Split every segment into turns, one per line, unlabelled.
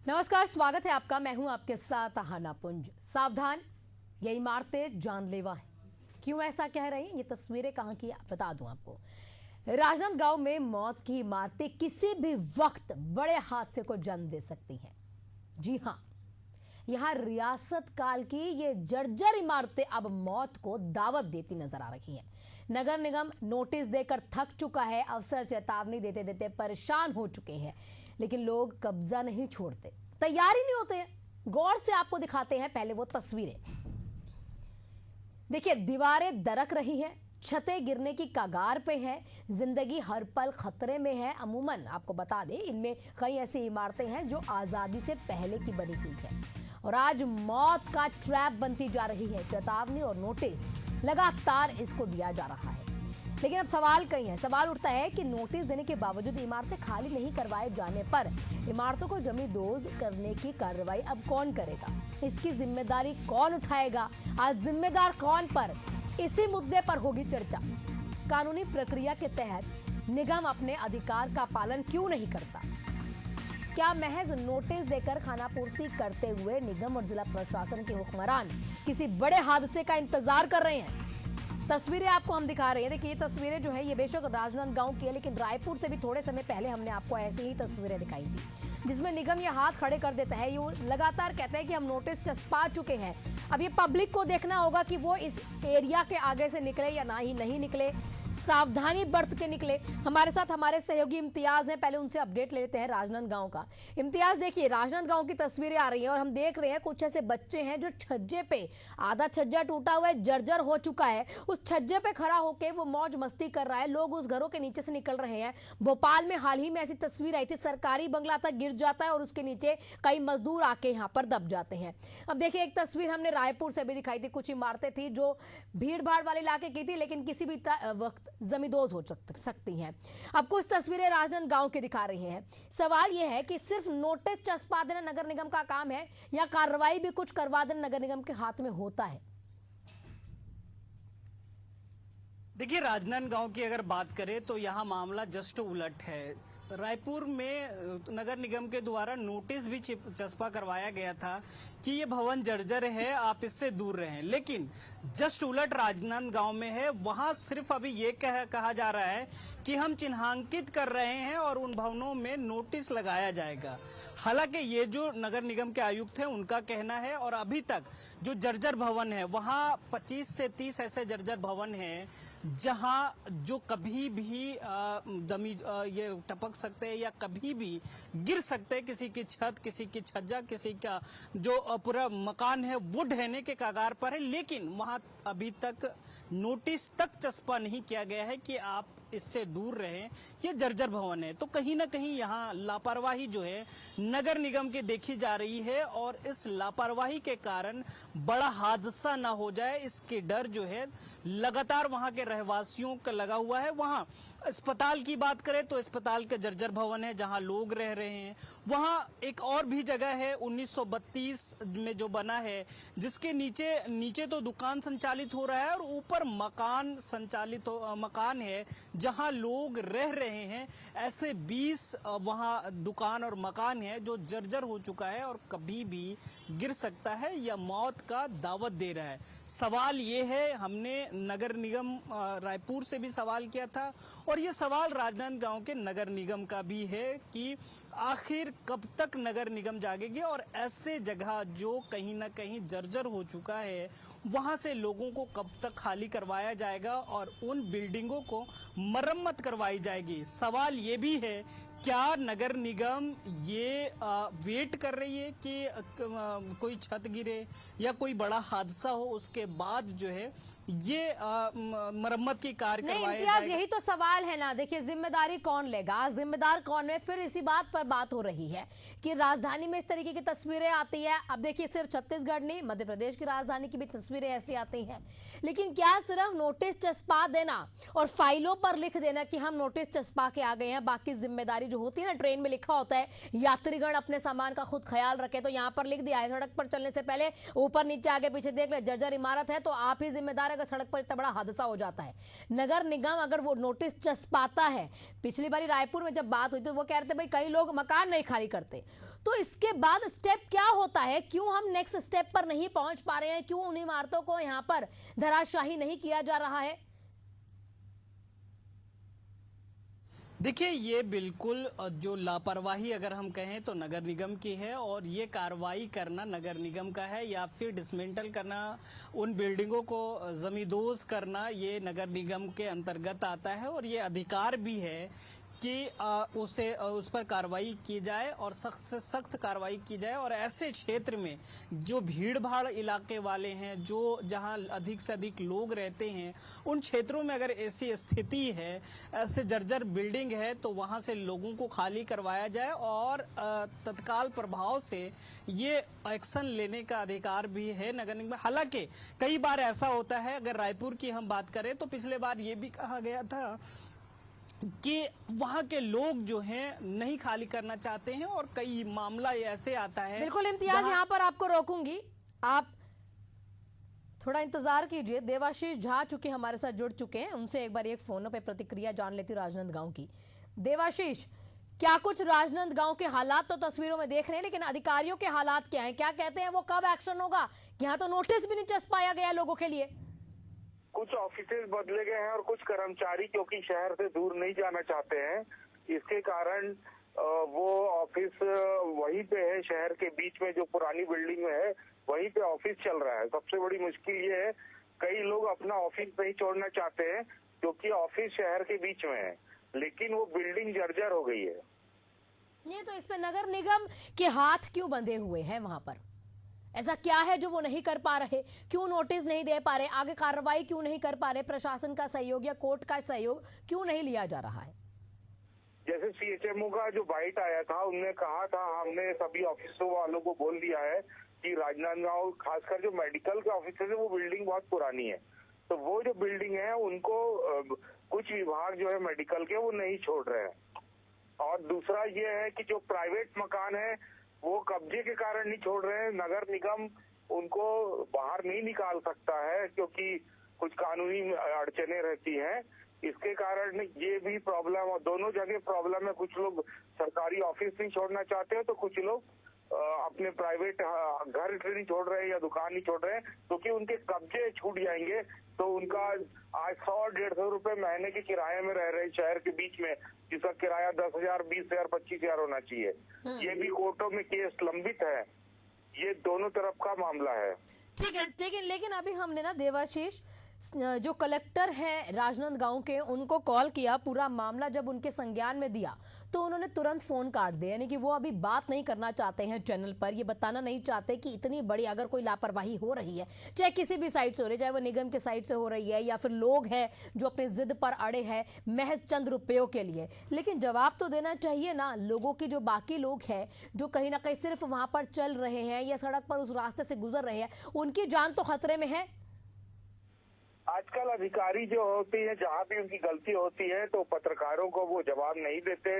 नमस्कार, स्वागत है आपका। मैं हूं आपके साथ अहाना पुंज। सावधान, ये इमारतें जानलेवा हैं। क्यों ऐसा कह रहे हैं? ये तस्वीरें कहां की बता दूं आपको। राजनांदगांव में मौत की इमारतें किसी भी वक्त बड़े हादसे को जन्म दे सकती हैं। जी हां, यहां रियासत काल की ये जर्जर इमारतें अब मौत को दावत देती नजर आ रही हैं। नगर निगम नोटिस देकर थक चुका है, अफसर चेतावनी देते देते परेशान हो चुके हैं, लेकिन लोग कब्जा नहीं छोड़ते, तैयार ही नहीं होते हैं। गौर से आपको दिखाते हैं पहले वो तस्वीरें। देखिए, दीवारें दरक रही हैं, छतें गिरने की कगार पे हैं, जिंदगी हर पल खतरे में है। अमूमन आपको बता दें, इनमें कई ऐसी इमारतें हैं जो आजादी से पहले की बनी हुई है और आज मौत का ट्रैप बनती जा रही है। चेतावनी और नोटिस लगातार इसको दिया जा रहा है, लेकिन अब सवाल कई है। सवाल उठता है कि नोटिस देने के बावजूद इमारतें खाली नहीं करवाए जाने पर इमारतों को जमींदोज करने की कार्रवाई अब कौन करेगा? इसकी जिम्मेदारी कौन उठाएगा? आज जिम्मेदार कौन पर, इसी मुद्दे पर होगी चर्चा। कानूनी प्रक्रिया के तहत निगम अपने अधिकार का पालन क्यों नहीं करता? क्या महज नोटिस देकर खानापूर्ति करते हुए निगम और जिला प्रशासन के हुक्मरान किसी बड़े हादसे का इंतजार कर रहे हैं? तस्वीरें आपको हम दिखा रहे हैं। देखिए, ये तस्वीरें जो है ये बेशक राजनांदगांव की है, लेकिन रायपुर से भी थोड़े समय पहले हमने आपको ऐसी ही तस्वीरें दिखाई थी, जिसमें निगम ये हाथ खड़े कर देता है। ये लगातार कहते हैं कि हम नोटिस चस्पा चुके हैं। अब ये पब्लिक को देखना होगा कि वो इस एरिया के आगे से निकले या ना ही नहीं निकले, सावधानी बरत के निकले। हमारे साथ हमारे सहयोगी इम्तियाज हैं, पहले उनसे अपडेट ले लेते हैं राजनांदगांव का। इम्तियाज, देखिए राजनांदगांव की तस्वीरें आ रही हैं और हम देख रहे हैं कुछ ऐसे बच्चे हैं जो छज्जे पे, आधा छज्जा टूटा हुआ है, जर्जर हो चुका है, उस छज्जे पे खड़ा होकर वो मौज मस्ती कर रहा है। लोग उस घरों के नीचे से निकल रहे हैं। भोपाल में हाल ही में ऐसी तस्वीर आई थी, सरकारी बंगला तक गिर जाता है और उसके नीचे कई मजदूर आके यहाँ पर दब जाते हैं। अब देखिए, एक तस्वीर हमने रायपुर से भी दिखाई थी। कुछ इमारतें थी जो भीड़ भाड़ वाले इलाके की थी, लेकिन किसी भी वक्त जमींदोज हो सकती हैं। अब कुछ तस्वीरें राजनांदगांव के दिखा रही हैं। सवाल यह है कि सिर्फ नोटिस चस्पा देना नगर निगम का काम है या कार्रवाई भी कुछ करवा देना नगर निगम के हाथ में होता है?
देखिए, राजनांदगांव की अगर बात करें तो यहाँ मामला जस्ट उलट है। रायपुर में नगर निगम के द्वारा नोटिस भी चस्पा करवाया गया था कि ये भवन जर्जर है, आप इससे दूर रहें, लेकिन जस्ट उलट राजनांदगांव में है। वहां सिर्फ अभी ये कहा जा रहा है कि हम चिन्हांकित कर रहे हैं और उन भवनों में नोटिस लगाया जाएगा। हालांकि ये जो नगर निगम के आयुक्त हैं उनका कहना है, और अभी तक जो जर्जर भवन है वहां 25 से 30 ऐसे जर्जर भवन हैं जहां जो कभी भी ये टपक सकते हैं या कभी भी गिर सकते हैं। किसी की छत, किसी की छज्जा, किसी का जो पूरा मकान है वो ढहने के कगार पर है, लेकिन वहां अभी तक नोटिस तक चस्पा नहीं किया गया है कि आप इससे दूर रहें, ये जर्जर भवन है। तो कहीं ना कहीं यहाँ लापरवाही जो है नगर निगम की देखी जा रही है, और इस लापरवाही के कारण बड़ा हादसा ना हो जाए, इसके डर जो है लगातार वहां के रहवासियों का लगा हुआ है। वहां अस्पताल की बात करें तो अस्पताल के जर्जर भवन है जहां लोग रह रहे हैं। वहां एक और भी जगह है 1932 में जो बना है, जिसके नीचे तो दुकान संचालित हो रहा है और ऊपर मकान है जहां लोग रह रहे हैं। ऐसे 20 वहां दुकान और मकान है जो जर्जर हो चुका है और कभी भी गिर सकता है या मौत का दावत दे रहा है। सवाल ये है, हमने नगर निगम रायपुर से भी सवाल किया था और ये सवाल राजनांदगांव के नगर निगम का भी है कि आखिर कब तक नगर निगम जागेगी और ऐसे जगह जो कहीं ना कहीं जर्जर हो चुका है वहां से लोगों को कब तक खाली करवाया जाएगा और उन बिल्डिंगों को मरम्मत करवाई जाएगी। सवाल ये भी है, क्या नगर निगम ये वेट कर रही है कि कोई छत गिरे या कोई बड़ा हादसा हो उसके बाद जो है ये मरम्मत की कार्य करवाया जाएगा?
यही तो सवाल है ना। देखिए, जिम्मेदारी कौन लेगा, जिम्मेदार कौन है? फिर इसी बात पर बात हो रही है कि राजधानी में इस तरीके की तस्वीरें आती है। अब देखिए, सिर्फ छत्तीसगढ़ नहीं, मध्य प्रदेश की राजधानी की भी तस्वीरें ऐसी आती हैं। लेकिन क्या सिर्फ नोटिस चस्पा देना और फाइलों पर लिख देना कि हम नोटिस चस्पा के आ गए हैं, बाकी जिम्मेदारी जो होती है ना, ट्रेन में लिखा होता है यात्री यात्रीगण अपने सामान का खुद ख्याल रखें। तो यहाँ पर लिख दिया है सड़क पर चलने से पहले ऊपर नीचे आगे पीछे देख ले, जर्जर इमारत है तो आप ही जिम्मेदार अगर सड़क पर इतना बड़ा हादसा हो जाता है। नगर निगम अगर वो नोटिस चस्पाता है, पिछली बारी रायपुर में जब बात हुई तो वो कह रहे थे भाई कई लोग मकान नहीं खाली करते, तो इसके बाद स्टेप क्या होता है? क्यों हम नेक्स्ट स्टेप पर नहीं पहुंच पा रहे हैं? क्यों उन इमारतों को यहां पर धराशाही नहीं किया जा रहा है?
देखिए, ये बिल्कुल जो लापरवाही अगर हम कहें तो नगर निगम की है, और ये कार्रवाई करना नगर निगम का है, या फिर डिसमेंटल करना, उन बिल्डिंगों को जमींदोज करना, ये नगर निगम के अंतर्गत आता है। और ये अधिकार भी है कि उस पर कार्रवाई की जाए और सख्त से सख्त कार्रवाई की जाए। और ऐसे क्षेत्र में जो भीड़ भाड़ इलाके वाले हैं, जो जहां अधिक से अधिक लोग रहते हैं, उन क्षेत्रों में अगर ऐसी स्थिति है, ऐसे जर्जर बिल्डिंग है, तो वहां से लोगों को खाली करवाया जाए और तत्काल प्रभाव से ये एक्शन लेने का अधिकार भी है नगर निगम में। हालांकि कई बार ऐसा होता है, अगर रायपुर की हम बात करें तो पिछले बार ये भी कहा गया था कि वहां के लोग जो हैं नहीं खाली करना चाहते हैं, और कई मामला ऐसे आता है।
बिल्कुल इम्तियाज, यहाँ पर आपको रोकूंगी, आप थोड़ा इंतजार कीजिए। देवाशीष झा चूंकि हमारे साथ जुड़ चुके हैं, उनसे एक बार एक फोन पे प्रतिक्रिया जान लेती हूँ राजनांदगांव की। देवाशीष, क्या कुछ राजनांदगांव के हालात तो तस्वीरों में देख रहे हैं, लेकिन अधिकारियों के हालात क्या हैं? क्या कहते हैं वो, कब एक्शन होगा? यहाँ तो नोटिस भी नहीं चस्पाया गया लोगों के लिए।
कुछ ऑफिसेज बदले गए हैं और कुछ कर्मचारी क्योंकि शहर से दूर नहीं जाना चाहते हैं, इसके कारण वो ऑफिस वहीं पे है, शहर के बीच में जो पुरानी बिल्डिंग में है वहीं पे ऑफिस चल रहा है। सबसे बड़ी मुश्किल ये है, कई लोग अपना ऑफिस नहीं छोड़ना चाहते हैं क्योंकि ऑफिस शहर के बीच में है, लेकिन वो बिल्डिंग जर्जर हो गई है।
ये तो इस पे नगर निगम के हाथ क्यों बंधे हुए हैं? वहां पर ऐसा क्या है जो वो नहीं कर पा रहे? क्यों नोटिस नहीं दे पा रहे? आगे कार्रवाई क्यों नहीं कर पा रहे? प्रशासन का सहयोग या कोर्ट का सहयोग क्यों नहीं लिया जा रहा है?
जैसे सीएचएमओ का जो बाइट आया था, उनने कहा था हमने सभी ऑफिसों वालों को बोल दिया है कि राजनांदगांव खासकर जो मेडिकल के ऑफिस है वो बिल्डिंग बहुत पुरानी है, तो वो जो बिल्डिंग है उनको कुछ विभाग जो है मेडिकल के वो नहीं छोड़ रहे हैं। और दूसरा ये है कि जो प्राइवेट मकान है वो कब्जे के कारण नहीं छोड़ रहे हैं। नगर निगम उनको बाहर नहीं निकाल सकता है क्योंकि कुछ कानूनी अड़चने रहती हैं, इसके कारण ये भी प्रॉब्लम, और दोनों जगह प्रॉब्लम है। कुछ लोग सरकारी ऑफिस नहीं छोड़ना चाहते हैं तो कुछ लोग अपने प्राइवेट घर नहीं छोड़ रहे हैं या दुकान नहीं छोड़ रहे हैं, क्योंकि उनके कब्जे छूट जाएंगे तो उनका आज 100-150 रुपए महीने के किराए में रह रहे शहर के बीच में, जिसका किराया 10,000, 20,000, 25,000 होना चाहिए। ये भी कोर्टों में केस लंबित है, ये दोनों तरफ का मामला है।
ठीक है, लेकिन अभी हमने ना देवाशीष जो कलेक्टर है राजनांदगांव के, उनको कॉल किया, पूरा मामला जब उनके संज्ञान में दिया तो उन्होंने तुरंत फोन काट दिया, यानी कि वो अभी बात नहीं करना चाहते हैं चैनल पर, ये बताना नहीं चाहते कि इतनी बड़ी अगर कोई लापरवाही हो रही है, चाहे किसी भी साइड से हो रही है, चाहे वो निगम के साइड से हो रही है या फिर लोग हैं जो अपने जिद पर अड़े हैं महज चंद रुपयों के लिए। लेकिन जवाब तो देना चाहिए ना लोगों की, जो बाकी लोग हैं जो कहीं ना कहीं सिर्फ वहां पर चल रहे हैं या सड़क पर उस रास्ते से गुजर रहे हैं, उनकी जान तो खतरे में है।
आजकल अधिकारी जो होती है, जहाँ भी उनकी गलती होती है तो पत्रकारों को वो जवाब नहीं देते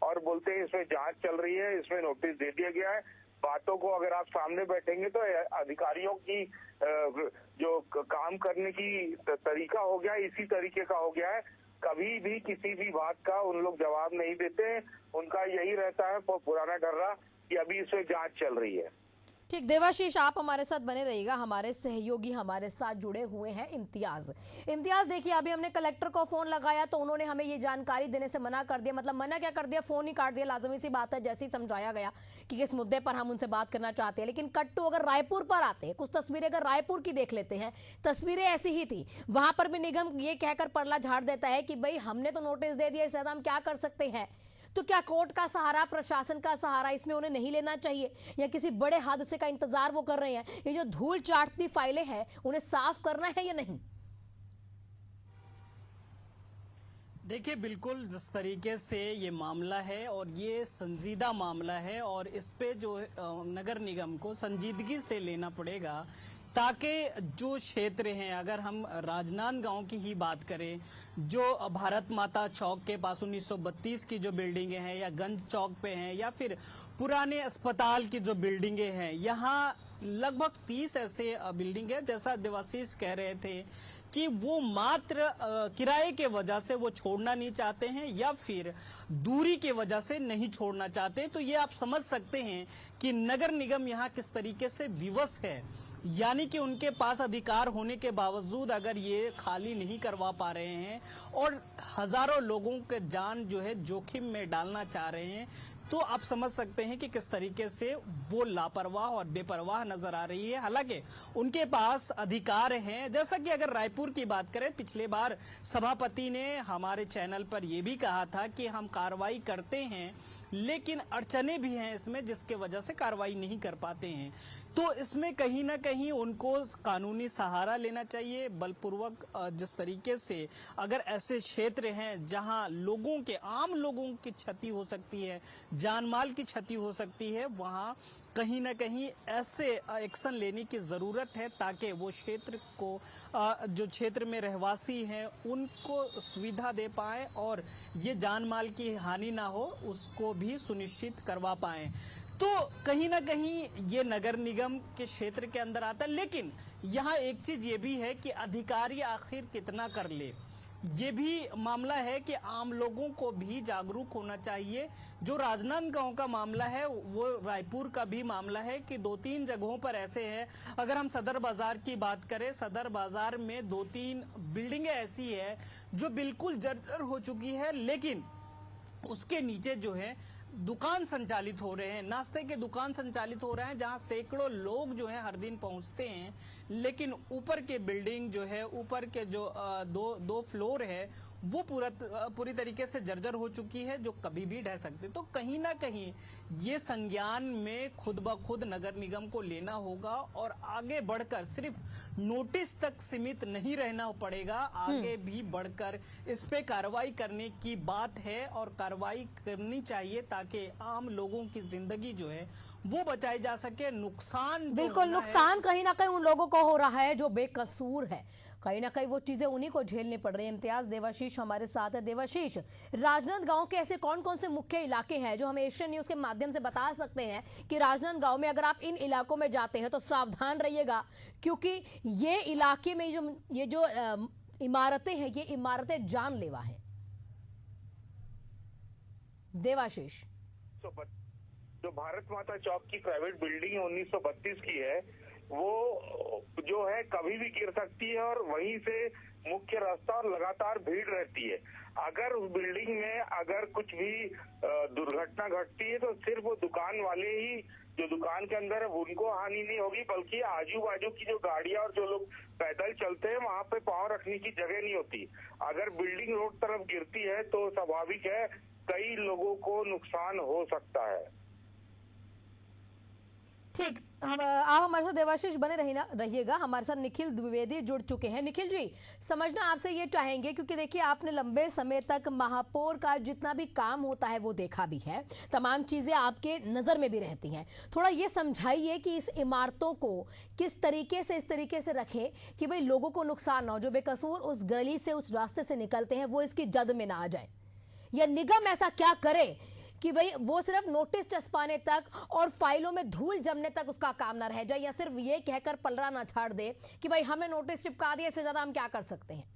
और बोलते हैं इसमें जांच चल रही है, इसमें नोटिस दे दिया गया है। बातों को अगर आप सामने बैठेंगे तो अधिकारियों की जो काम करने की तरीका हो गया है, इसी तरीके का हो गया है। कभी भी किसी भी बात का उन लोग जवाब नहीं देते, उनका यही रहता है पुराना डर्रा कि अभी इसमें जांच चल रही है।
ठीक, देवाशीष आप हमारे साथ बने रहिएगा। हमारे सहयोगी हमारे साथ जुड़े हुए हैं इम्तियाज। देखिए, अभी हमने कलेक्टर को फोन लगाया तो उन्होंने हमें ये जानकारी देने से मना कर दिया। मतलब मना क्या कर दिया, फोन ही काट दिया। लाजमी सी बात है, जैसे ही समझाया गया कि किस मुद्दे पर हम उनसे बात करना चाहते हैं। लेकिन कट्टू अगर रायपुर पर आते हैं, कुछ तस्वीरें अगर रायपुर की देख लेते हैं, तस्वीरें ऐसी ही थी। वहां पर भी निगम ये कहकर परला झाड़ देता है कि भाई हमने तो नोटिस दे दिया, इससे ज्यादा हम क्या कर सकते हैं। तो क्या कोर्ट का सहारा, प्रशासन का सहारा इसमें उन्हें नहीं लेना चाहिए, या किसी बड़े हादसे का इंतजार वो कर रहे हैं? ये जो धूल चाटती फाइलें हैं उन्हें साफ करना है या नहीं?
देखिए, बिल्कुल जिस तरीके से ये मामला है और ये संजीदा मामला है और इस पे जो नगर निगम को संजीदगी से लेना पड़ेगा, ताकि जो क्षेत्र हैं, अगर हम राजनांदगांव की ही बात करें, जो भारत माता चौक के पास 1932 की जो बिल्डिंगें हैं या गंज चौक पे हैं या फिर पुराने अस्पताल की जो बिल्डिंगें हैं, यहाँ लगभग 30 ऐसे बिल्डिंग है। जैसा देवाशीष कह रहे थे कि वो मात्र किराए के वजह से वो छोड़ना नहीं चाहते हैं या फिर दूरी के वजह से नहीं छोड़ना चाहते। तो ये आप समझ सकते हैं कि नगर निगम यहाँ किस तरीके से विवश है, यानी कि उनके पास अधिकार होने के बावजूद अगर ये खाली नहीं करवा पा रहे हैं और हजारों लोगों के जान जो है जोखिम में डालना चाह रहे हैं, तो आप समझ सकते हैं कि किस तरीके से वो लापरवाह और बेपरवाह नजर आ रही है। हालांकि उनके पास अधिकार हैं। जैसा कि अगर रायपुर की बात करें, पिछले बार सभापति ने हमारे चैनल पर यह भी कहा था कि हम कार्रवाई करते हैं, लेकिन अड़चने भी हैं इसमें जिसके वजह से कार्रवाई नहीं कर पाते हैं। तो इसमें कहीं ना कहीं उनको कानूनी सहारा लेना चाहिए बलपूर्वक। जिस तरीके से अगर ऐसे क्षेत्र हैं जहां लोगों के, आम लोगों की क्षति हो सकती है, जान माल की क्षति हो सकती है, वहां कहीं ना कहीं ऐसे एक्शन लेने की जरूरत है ताकि वो क्षेत्र को, जो क्षेत्र में रहवासी हैं उनको सुविधा दे पाए और ये जान माल की हानि ना हो उसको भी सुनिश्चित करवा पाए। तो कहीं ना कहीं ये नगर निगम के क्षेत्र के अंदर आता है, लेकिन यहाँ एक चीज ये भी है कि अधिकारी आखिर कितना कर ले, ये भी मामला है कि आम लोगों को भी जागरूक होना चाहिए। जो राजनांदगांव का मामला है वो रायपुर का भी मामला है कि 2-3 जगहों पर ऐसे है। अगर हम सदर बाजार की बात करें, सदर बाजार में 2-3 बिल्डिंगें ऐसी है जो बिल्कुल जर्जर हो चुकी है, लेकिन उसके नीचे जो है दुकान संचालित हो रहे हैं, नाश्ते के दुकान संचालित हो रहे हैं, जहां सैकड़ों लोग जो है हर दिन पहुंचते हैं, लेकिन ऊपर के बिल्डिंग जो है, ऊपर के जो दो फ्लोर है वो पूरी तरीके से जर्जर हो चुकी है, जो कभी भी ढह सकते। तो कहीं ना कहीं ये संज्ञान में खुद ब खुद नगर निगम को लेना होगा और आगे बढ़कर सिर्फ नोटिस तक सीमित नहीं रहना पड़ेगा, आगे भी बढ़कर इस पे कार्रवाई करने की बात है और कार्रवाई करनी चाहिए ताकि आम लोगों की जिंदगी जो है वो बचाई जा सके। नुकसान
बिल्कुल, नुकसान कहीं ना कहीं उन लोगों को हो रहा है जो बेकसूर है, कहीं ना कहीं वो चीजें उन्हीं को झेलनी पड़ रही है। इम्तियाज देवाशीष हमारे साथ है। देवाशीष, राजनांदगांव के ऐसे कौन कौन से मुख्य इलाके हैं जो हमें एशियन न्यूज के माध्यम से बता सकते हैं कि राजनांदगांव में अगर आप इन इलाकों में जाते हैं तो सावधान रहिएगा, क्योंकि ये इलाके में ये जो इमारतें हैं, ये इमारतें जानलेवा हैं। देवाशीष,
जो भारत माता चौक की प्राइवेट बिल्डिंग 1932 की है, वो जो है कभी भी गिर सकती है और वहीं से मुख्य रास्ता और लगातार भीड़ रहती है। अगर उस बिल्डिंग में अगर कुछ भी दुर्घटना घटती है तो सिर्फ वो दुकान वाले ही, जो दुकान के अंदर है, उनको हानि नहीं होगी, बल्कि आजू बाजू की जो गाड़ियां और जो लोग पैदल चलते हैं वहां पे पांव रखने की जगह नहीं होती। अगर बिल्डिंग रोड तरफ गिरती है तो स्वाभाविक है कई लोगों को नुकसान हो सकता है।
ठीक, आप हमारे साथ देवाशीष बने रहिएगा। हमारे साथ निखिल द्विवेदी जुड़ चुके हैं। निखिल जी, समझना आपसे ये चाहेंगे, क्योंकि देखिए आपने लंबे समय तक महापौर का जितना भी काम होता है वो देखा भी है, तमाम चीजें आपके नजर में भी रहती हैं। थोड़ा ये समझाइए कि इस इमारतों को किस तरीके से इस तरीके से रखें कि भाई लोगों को नुकसान ना हो, जो बेकसूर उस गली से उस रास्ते से निकलते हैं वो इसकी जद में ना आ जाए, या निगम ऐसा क्या करे कि भाई वो सिर्फ नोटिस चस्पाने तक और फाइलों में धूल जमने तक उसका काम ना रह जाए, या सिर्फ ये कहकर पलड़ा ना छाड़ दे कि भाई हमने नोटिस चिपका दिया, इससे ज्यादा हम क्या कर सकते हैं।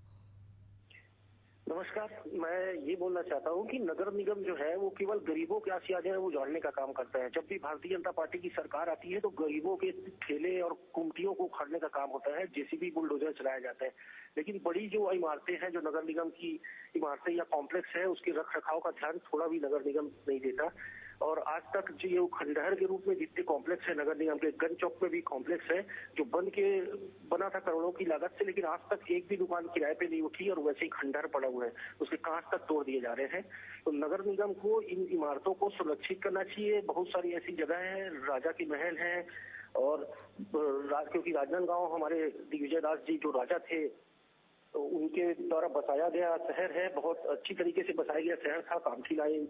नमस्कार, मैं ये बोलना चाहता हूँ कि नगर निगम जो है वो केवल गरीबों के आसिया जो है वो जोड़ने का काम करता है। जब भी भारतीय जनता पार्टी की सरकार आती है तो गरीबों के ठेले और कुमटियों को उखाड़ने का काम होता है, जेसीबी बुलडोजर चलाया जाता है। लेकिन बड़ी जो इमारतें हैं, जो नगर निगम की इमारतें या कॉम्प्लेक्स है, उसके रख रखाव का ध्यान थोड़ा भी नगर निगम नहीं देता। और आज तक जो ये खंडहर के रूप में जितने कॉम्प्लेक्स है नगर निगम के, गंज चौक में भी कॉम्प्लेक्स है जो बना था करोड़ों की लागत से, लेकिन आज तक एक भी दुकान किराए पे नहीं उठी और वैसे ही खंडहर पड़ा हुआ है, उसके कांच तक तोड़ दिए जा रहे हैं। तो नगर निगम को इन इमारतों को सुरक्षित करना चाहिए। बहुत सारी ऐसी जगह है, राजा की महल है, और क्योंकि राजनांदगांव हमारे दिग्विजय दास जी जो राजा थे तो उनके द्वारा बसाया गया शहर है, बहुत अच्छी तरीके से बसाया गया शहर था। कामठी लाइन,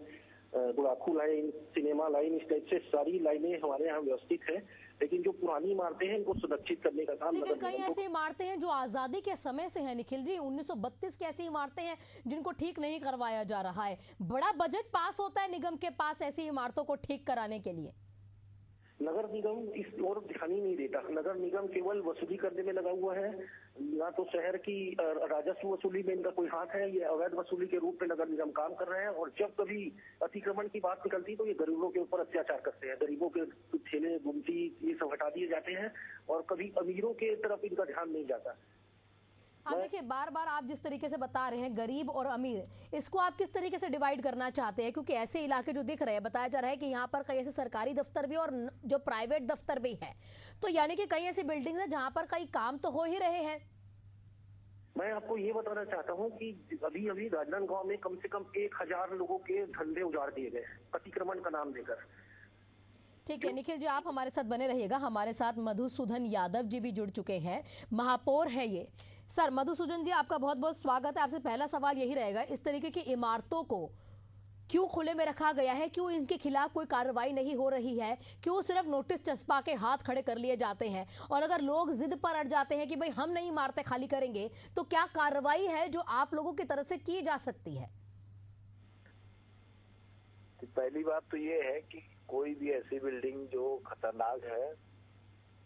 गुड़ाखू लाइन, सिनेमा लाइन, इस टाइप से सारी लाइनें हमारे यहाँ व्यवस्थित है। लेकिन जो पुरानी इमारतें हैं इनको सुरक्षित करने का काम
लेकिन
नगर
कई
निगम को
ऐसी इमारतें हैं जो आजादी के समय से हैं निखिल जी। 1932 की ऐसी इमारतें हैं जिनको ठीक नहीं करवाया जा रहा है। बड़ा बजट पास होता है निगम के पास ऐसी इमारतों को ठीक कराने के लिए।
नगर निगम इस ओर ध्यान ही नहीं देता। नगर निगम केवल वसूली करने में लगा हुआ है। ना तो शहर की राजस्व वसूली में इनका कोई हाथ है। ये अवैध वसूली के रूप में नगर निगम काम कर रहे हैं। और जब कभी अतिक्रमण की बात निकलती तो ये गरीबों के ऊपर अत्याचार करते हैं। गरीबों के ठेले गुमटी ये सब हटा दिए जाते हैं और कभी अमीरों के तरफ इनका ध्यान नहीं जाता।
आप देखिए, बार बार आप जिस तरीके से बता रहे हैं गरीब और अमीर, इसको आप किस तरीके से डिवाइड करना चाहते हैं? क्योंकि ऐसे इलाके जो दिख रहे हैं, बताया जा रहा है कि यहाँ पर कई ऐसे सरकारी दफ्तर भी और जो प्राइवेट दफ्तर भी है, तो यानी कि कई ऐसी बिल्डिंग है जहाँ पर कई काम तो हो ही रहे हैं।
मैं आपको ये बताना चाहता हूँ कि अभी अभी राजनांदगांव में कम से कम 1000 लोगों के धंधे उजाड़ दिए गए अतिक्रमण का नाम देकर।
ठीक है निखिल जी, आप हमारे साथ बने रहिएगा। हमारे साथ मधुसूदन यादव जी भी जुड़ चुके हैं, महापौर है ये। सर मधुसूदन जी, आपका बहुत बहुत स्वागत है। आपसे पहला सवाल यही रहेगा, इस तरीके की इमारतों को क्यों खुले में रखा गया है? क्यों इनके खिलाफ कोई कार्रवाई नहीं हो रही है? क्यों सिर्फ नोटिस चस्पा के हाथ खड़े कर लिए जाते हैं? और अगर लोग जिद पर अड़ जाते हैं कि भाई हम नहीं इमारतें खाली करेंगे, तो क्या कार्रवाई है जो आप लोगों की तरफ से की जा सकती है?
पहली बात तो ये है कि कोई भी ऐसी बिल्डिंग जो खतरनाक है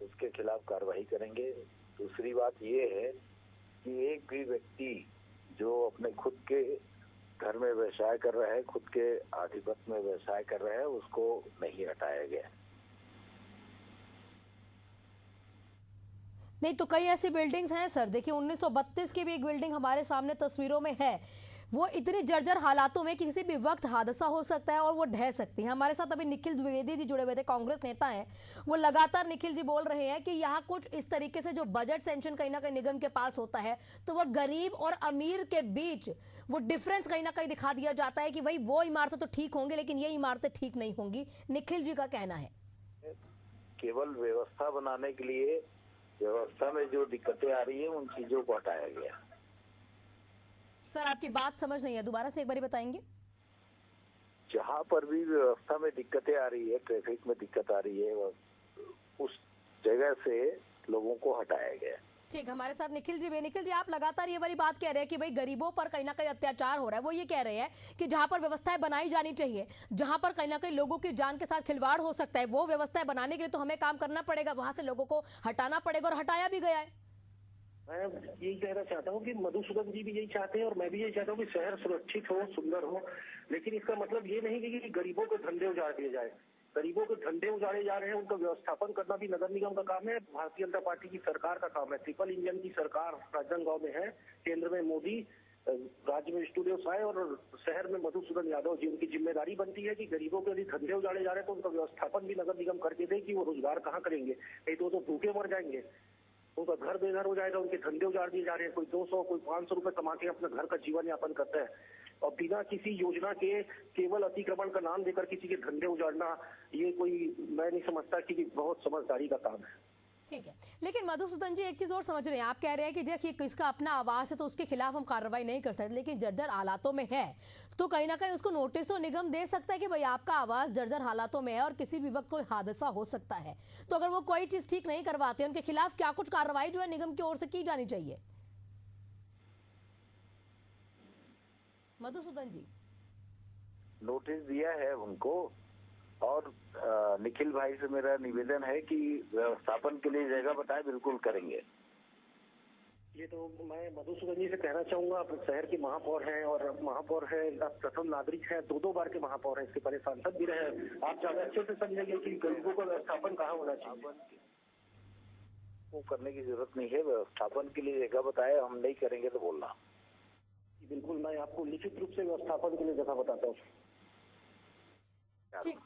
उसके खिलाफ कार्रवाई करेंगे। दूसरी बात ये है कि एक भी व्यक्ति जो अपने खुद के घर में व्यवसाय कर रहा है, खुद के आधिपत्य में व्यवसाय कर रहा है, उसको नहीं हटाया गया।
नहीं तो कई ऐसी बिल्डिंग्स हैं सर। देखिए 1932 की भी एक बिल्डिंग हमारे सामने तस्वीरों में है। वो इतनी जर्जर हालातों में कि किसी भी वक्त हादसा हो सकता है और वो ढह सकती है। हमारे साथ अभी निखिल द्विवेदी जी जुड़े हुए थे, कांग्रेस नेता हैं। वो लगातार निखिल जी बोल रहे हैं कि यहाँ कुछ इस तरीके से जो बजट सेंक्शन कहीं ना कहीं निगम के पास होता है, तो वह गरीब और अमीर के बीच वो डिफरेंस कहीं ना कहीं दिखा दिया जाता है कि भाई वो इमारतें तो ठीक होंगी लेकिन ये इमारतें ठीक नहीं होंगी। निखिल जी का कहना है
केवल व्यवस्था बनाने के लिए व्यवस्था में जो दिक्कतें आ रही है उन चीजों को हटाया गया।
सर आपकी बात समझ नहीं है, दोबारा से एक बार बताएंगे?
जहाँ पर भी व्यवस्था में दिक्कतें आ रही है, ट्रैफिक में दिक्कत आ रही है, उस जगह से लोगों को हटाया गया।
ठीक, हमारे साथ निखिल जी भी। निखिल जी, आप लगातार ये वाली बात कह रहे हैं कि भाई गरीबों पर कहीं ना कहीं अत्याचार हो रहा है। वो ये कह रहे हैं कि जहां पर व्यवस्थाएं बनाई जानी चाहिए, जहां पर कहीं ना कहीं लोगों की जान के साथ खिलवाड़ हो सकता है, वो व्यवस्थाएं बनाने के लिए तो हमें काम करना पड़ेगा, वहां से लोगों को हटाना पड़ेगा, और हटाया भी गया है।
मैं यही कहना चाहता हूँ कि मधुसूदन जी भी यही चाहते हैं और मैं भी यही चाहता हूँ कि शहर सुरक्षित हो, सुंदर हो। लेकिन इसका मतलब ये नहीं कि गरीबों के धंधे उजाड़ दिए जाए। गरीबों के धंधे उजाड़े जा रहे हैं, उनका व्यवस्थापन करना भी नगर निगम का काम है, भारतीय जनता पार्टी की सरकार का काम है। ट्रिपल इंजन की सरकार राजनांदगांव में है, केंद्र में मोदी, राज्य में स्टूडियो साय और शहर में मधुसूदन यादव जी। उनकी जिम्मेदारी बनती है कि गरीबों के यदि धंधे उजाड़े जा रहे हैं तो उनका व्यवस्थापन भी नगर निगम करके दे कि वो रोजगार कहाँ करेंगे। नहीं तो भूखे मर जाएंगे, उनका घर बेघर हो जाएगा, उनके धंधे उजाड़ दिए जा रहे हैं। कोई 200 कोई 500 रुपए कमा के अपने घर का जीवन यापन करता है और बिना किसी योजना के केवल अतिक्रमण का नाम देकर किसी के धंधे उजाड़ना, ये कोई मैं नहीं समझता कि बहुत समझदारी का काम है।
ठीक है, लेकिन मधुसूदन जी एक चीज और समझ रहे हैं, आप कह रहे हैं कि देखिए किसका अपना आवास है तो उसके खिलाफ हम कार्रवाई नहीं कर सकते, लेकिन जर्जर हालातों में है तो कहीं ना कहीं उसको नोटिस तो निगम दे सकता है कि भाई आपका आवास जर्जर हालातों में है और किसी भी वक्त कोई हादसा हो सकता है। तो अगर वो कोई चीज ठीक नहीं करवाते, उनके खिलाफ क्या कुछ कार्रवाई जो है निगम की ओर से की जानी चाहिए? मधुसूदन जी,
नोटिस दिया है उनको और निखिल भाई से मेरा निवेदन है कि व्यवस्थापन के लिए जगह बताएं, बिल्कुल करेंगे।
ये तो मैं मधुसूदन जी से कहना चाहूंगा, आप शहर के महापौर हैं और महापौर है, आप प्रथम नागरिक हैं, 2 बार के महापौर हैं, इसके पहले सांसद भी रहे। आप ज्यादा अच्छे से समझेंगे कि गरीबों का व्यवस्थापन कहाँ होना चाहिए।
वो करने की जरूरत नहीं है, व्यवस्थापन के लिए जगह बताए, हम नहीं करेंगे तो बोलना।
बिल्कुल, मैं आपको लिखित रूप से व्यवस्थापन के लिए जगह बताता हूँ।
ठीक,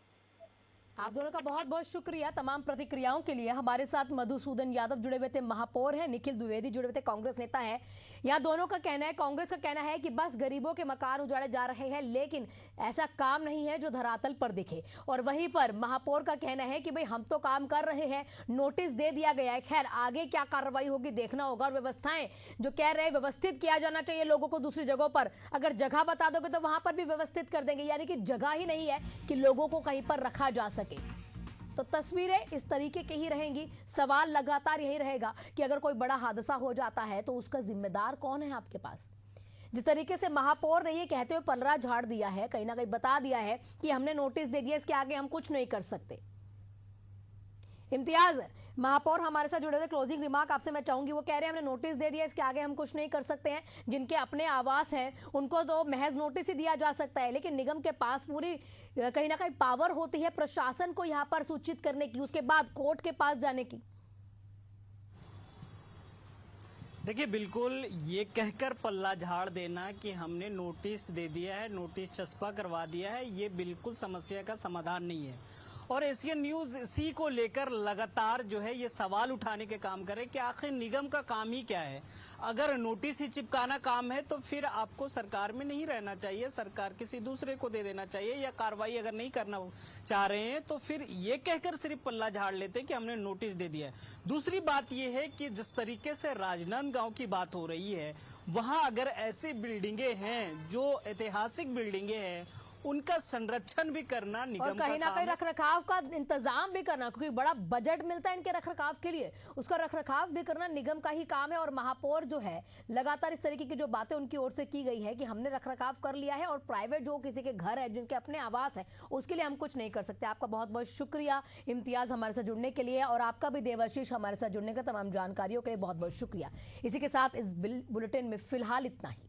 आप दोनों का बहुत बहुत शुक्रिया तमाम प्रतिक्रियाओं के लिए। हमारे साथ मधुसूदन यादव जुड़े हुए थे, महापौर हैं, निखिल द्विवेदी जुड़े हुए थे, कांग्रेस नेता है। यहाँ दोनों का कहना है, कांग्रेस का कहना है कि बस गरीबों के मकान उजाड़े जा रहे हैं, लेकिन ऐसा काम नहीं है जो धरातल पर दिखे। और वहीं पर महापौर का कहना है कि भाई हम तो काम कर रहे हैं, नोटिस दे दिया गया है, खैर आगे क्या कार्रवाई होगी देखना होगा। और व्यवस्थाएं जो कह रहे हैं व्यवस्थित किया जाना चाहिए लोगों को दूसरी जगहों पर, अगर जगह बता दोगे तो वहां पर भी व्यवस्थित कर देंगे, यानी कि जगह ही नहीं है कि लोगों को कहीं पर रखा जा सके। तो तस्वीरें इस तरीके की ही रहेंगी। सवाल लगातार यही रहेगा कि अगर कोई बड़ा हादसा हो जाता है तो उसका जिम्मेदार कौन है आपके पास। जिस तरीके से महापौर ने ये कहते हुए पलड़ा झाड़ दिया है, कहीं ना कहीं बता दिया है कि हमने नोटिस दे दिया, इसके आगे हम कुछ नहीं कर सकते। इम्तियाज, महापौर हमारे साथ जुड़े थे, क्लोजिंग रिमार्क आपसे मैं चाहूंगी। वो कह रहे हैं हमने नोटिस दे दिया, इसके आगे हम कुछ नहीं कर सकते हैं। जिनके अपने आवास हैं उनको तो महज नोटिस ही दिया जा सकता है, लेकिन निगम के पास पूरी कहीं ना कहीं पावर होती है प्रशासन को यहाँ पर सूचित करने की, उसके बाद कोर्ट के पास जाने की।
देखिए, बिल्कुल ये कहकर पल्ला झाड़ देना कि हमने नोटिस दे दिया है, नोटिस चस्पा करवा दिया है, ये बिल्कुल समस्या का समाधान नहीं है। और एशियन न्यूज इसी को लेकर लगातार जो है ये सवाल उठाने के काम करे कि आखिर निगम का काम ही क्या है। अगर नोटिस ही चिपकाना काम है तो फिर आपको सरकार में नहीं रहना चाहिए, सरकार किसी दूसरे को दे देना चाहिए, या कार्रवाई अगर नहीं करना चाह रहे हैं तो फिर ये कहकर सिर्फ पल्ला झाड़ लेते कि हमने नोटिस दे दिया है। दूसरी बात ये है कि जिस तरीके से राजनांदगांव की बात हो रही है, वहां अगर ऐसी बिल्डिंगे हैं जो ऐतिहासिक बिल्डिंगे हैं, उनका संरक्षण भी करना निगम
और कहीं ना कहीं रखरखाव का इंतजाम भी करना, क्योंकि बड़ा बजट मिलता है इनके रखरखाव के लिए, उसका रखरखाव भी करना निगम का ही काम है। और महापौर जो है लगातार इस तरीके की जो बातें उनकी ओर से की गई है कि हमने रखरखाव कर लिया है और प्राइवेट जो किसी के घर है, जिनके अपने आवास है, उसके लिए हम कुछ नहीं कर सकते। आपका बहुत बहुत शुक्रिया इम्तियाज हमारे साथ जुड़ने के लिए, और आपका भी देवाशीष हमारे साथ जुड़ने का, तमाम जानकारियों के लिए बहुत बहुत शुक्रिया। इसी के साथ इस बुलेटिन में फिलहाल इतना ही।